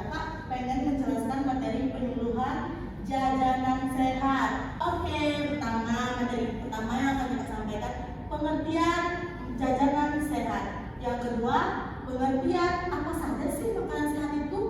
Kakak pengen menjelaskan materi penyuluhan jajanan sehat. Oke, materi pertama yang akan kita sampaikan pengertian jajanan sehat. Yang kedua, pengertian apa saja sih makanan sehat itu.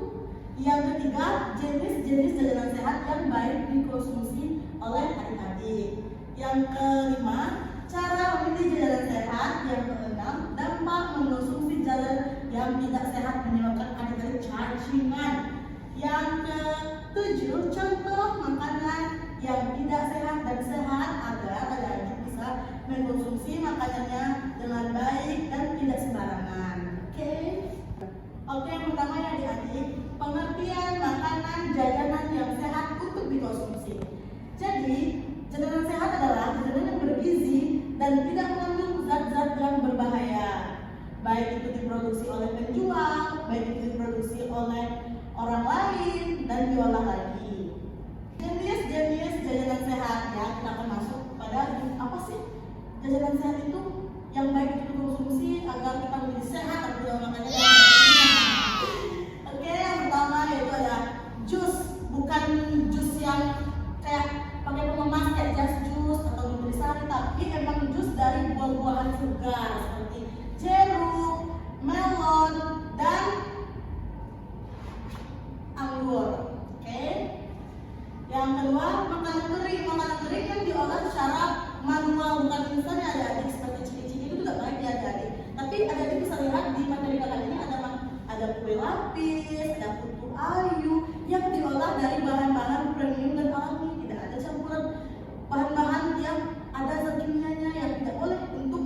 Yang ketiga, jenis-jenis jajanan sehat yang baik dikonsumsi oleh adik-adik. Yang kelima, cara memilih jajanan sehat. Yang keenam, dampak mengonsumsi jajanan yang tidak sehat menyebabkan adik-adik cacingan. Yang ketujuh, contoh makanan yang tidak sehat dan sehat agar adik-adik bisa mengkonsumsi makanannya dengan baik dan tidak sembarangan. Oke, yang pertama ya adik-adik, pengertian makanan jajanan yang sehat untuk dikonsumsi. Jadi, jajanan sehat adalah jajanan yang bergizi dan tidak mengandung zat-zat yang berbahaya. Baik itu diproduksi oleh penjual, baik itu diproduksi oleh orang lain dan diolah lagi. Jenis-jenis jajanan sehat ya, kita akan masuk pada apa sih jajanan sehat itu yang baik untuk dikonsumsi agar kita menjadi sehat atau tidak makannya. Oke, yang pertama yaitu ada jus, bukan jus yang kayak pakai pengemas kayak jas jus atau nutrisari, tapi emang jus dari buah-buahan segar seperti jeruk, melon, dan anggur. Oke. Yang kedua, makanan kering. Makanan kering yang diolah secara manual, bukan instan ya adik-adik, seperti ciki-ciki itu juga baik ya adik-adik. Tapi adik-adik bisa lihat di materi kali ini ada kue lapis, ada putu ayu yang diolah dari bahan-bahan premium dan alami. Tidak ada campuran bahan-bahan yang ada zat kimianya yang tidak boleh untuk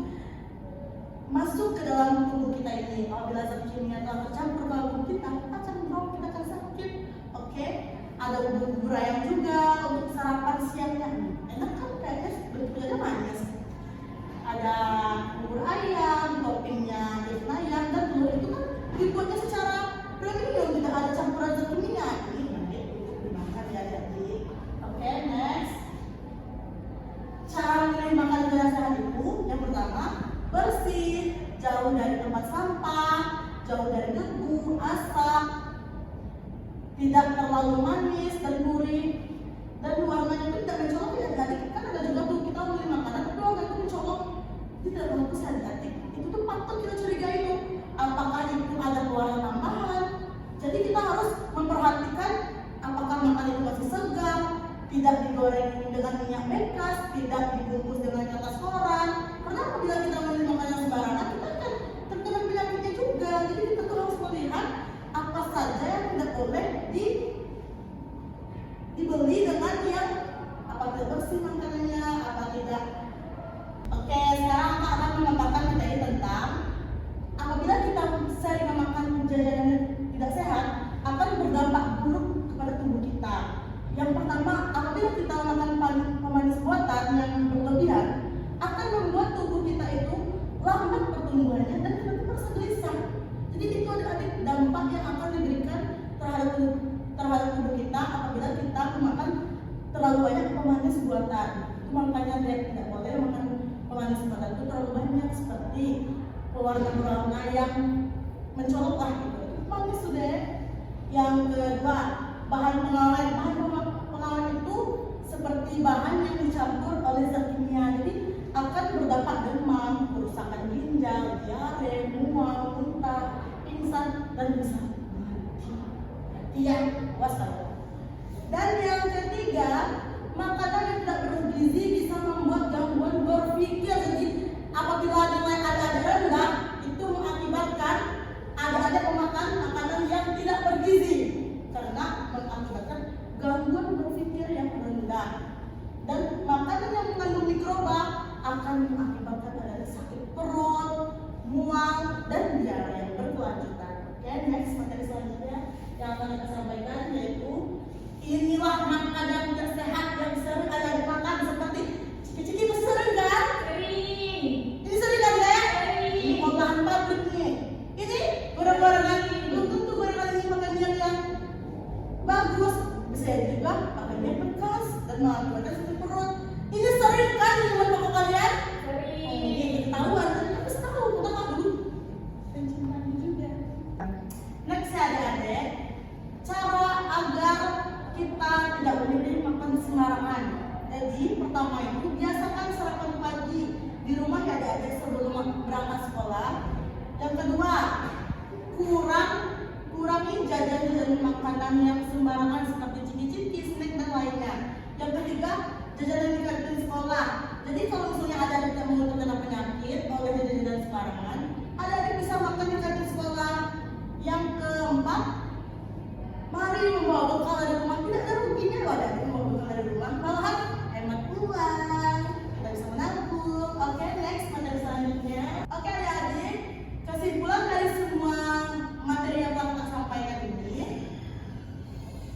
masuk ke dalam tubuh kita ini. Apabila zat kimia telah tercampur ke dalam tubuh kita akan membawa kita akan sakit. Oke? Ada bubur ayam juga untuk sarapan siangnya. Enak kan kayaknya bentuknya manis. Ada bubur ayam, toppingnya daging ayam dan telur itu kan dibuatnya secara premium, tidak ada campuran zat kimia. Ini nanti untuk dimakan ya adik. Oke, next. Cara memilih makanan jajanan sehat itu yang pertama, bersih, jauh dari tempat sampah, jauh dari debu, asap, tidak terlalu manis dan gurih, dan warnanya itu tidak mencolok ya adik. Kan ada juga tuh kita beli makanan tapi warnanya itu mencolok, itu tidak bagus ya adik. Itu tuh patut kita curigai tuh, apakah itu ada pewarna tambahan. Jadi kita harus memperhatikan apakah makanan itu masih segar, tidak digoreng dengan minyak bekas, tidak dibungkus dengan kertas koran. Karena apabila kita membeli makanan sembarangan, kita akan terkena penyakitnya juga. Jadi kita tuh harus melihat apa saja yang tidak boleh dibeli dengan yang apa tidak bersih makanannya, apa tidak. Oke, sekarang Kak akan mengatakan materi tentang apabila kita sering memakan jajanan tidak sehat akan berdampak buruk kepada tubuh kita. Yang pertama, apabila kita makan pemanis buatan yang berlebihan akan membuat tubuh kita itu lambat pertumbuhannya dan kita merasa gelisah. Jadi itu adalah dampak yang akan diberikan terhadap tubuh kita apabila kita makan terlalu banyak pemanis buatan. Itu makanya tidak boleh makan pemanis buatan itu terlalu banyak seperti pewarna yang mencolok lah gitu. Manis sudah. Yang kedua, bahan pengawet. Bahan pengawet itu seperti bahan yang dicampur oleh zat kimia. Jadi akan berdampak demam, kerusakan ginjal, diare, mual, muntah, pingsan, dan bisa mati. Iya, waspada. Dan yang ketiga, makanan yang tidak bergizi bisa membuat gangguan berpikir. Jadi apabila nilai adik-adik rendah, itu mengakibatkan adik-adik memakan makanan yang tidak bergizi karena mengakibatkan gangguan berpikir yang rendah. Dan makanan yang mengandung mikroba akan mengakibatkan adanya sakit perut, mual, dan diare yang berkelanjutan. Oke, next materi selanjutnya yang akan kita sampaikan yaitu inilah makanan tidak sehat yang sering ada dimakan seperti ciki-ciki. Itu sering kan? Sering. Ini sering kan ya? Sering. Ini olahan pabrik nih. Ini gorengan belum tentu gorengan ini makannya yang bagus. Bisa juga makannya bekas dan mengakibatkan sakit perut. Ini sering kan di teman pokok kalian? Sering. Ini ketahuan, tapi harus tahu, kita tahu. Dan cinta juga. Next ya adik-adik, kita tidak boleh makan sembarangan. Jadi pertama itu biasakan sarapan pagi di rumah ya adik-adik sebelum berangkat sekolah. Yang kedua, kurangi jajan-jajan makanan yang sembarangan seperti ciki-ciki, snack dan lainnya. Yang ketiga, jajanan di kantin sekolah. Jadi kalau misalnya ada adik yang mau terkena penyakit, mau jajan-jajan sembarangan, adik bisa makan di kantin sekolah. Yang keempat, mari membawa bekal dari rumah. Tidak ada ruginya loh adik membawa bekal dari rumah, malahan hemat uang, kita bisa menabung. Oke, next materi selanjutnya. Oke adik-adik, kesimpulan dari semua materi yang telah kita sampaikan ini,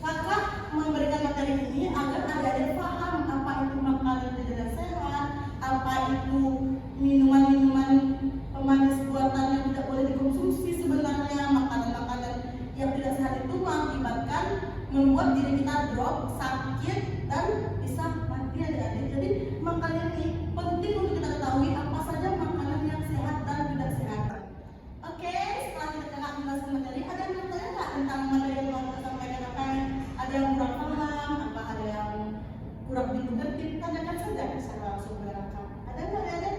kakak memberikan materi ini agar adik-adik paham apa itu makanan jajanan sehat, apa itu minuman-minuman pemanis buatan yang tidak boleh dikonsumsi. Sebenarnya makanan-makanan yang tidak sehat itu mengakibatkan membuat diri kita drop, sakit, dan bisa mati adik-adik. Jadi makanya ini penting untuk kita ketahui apa saja makanan yang sehat dan tidak sehat. Oke, setelah kita menjelaskan materi, ada yang bertanya nggak tentang materi yang telah kita sampaikan? Apa yang ada yang kurang paham, apa ada yang kurang dimengerti? Tanyakan saja, bisa langsung berangkat. Ada nggak ada?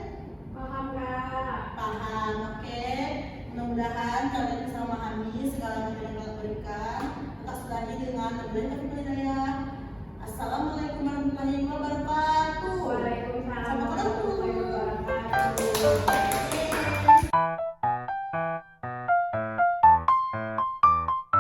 Paham Kak. Paham, oke. Mudah-mudahan kalian bisa memahami segala materi yang telah berikan. Kita sudahi dengan lebih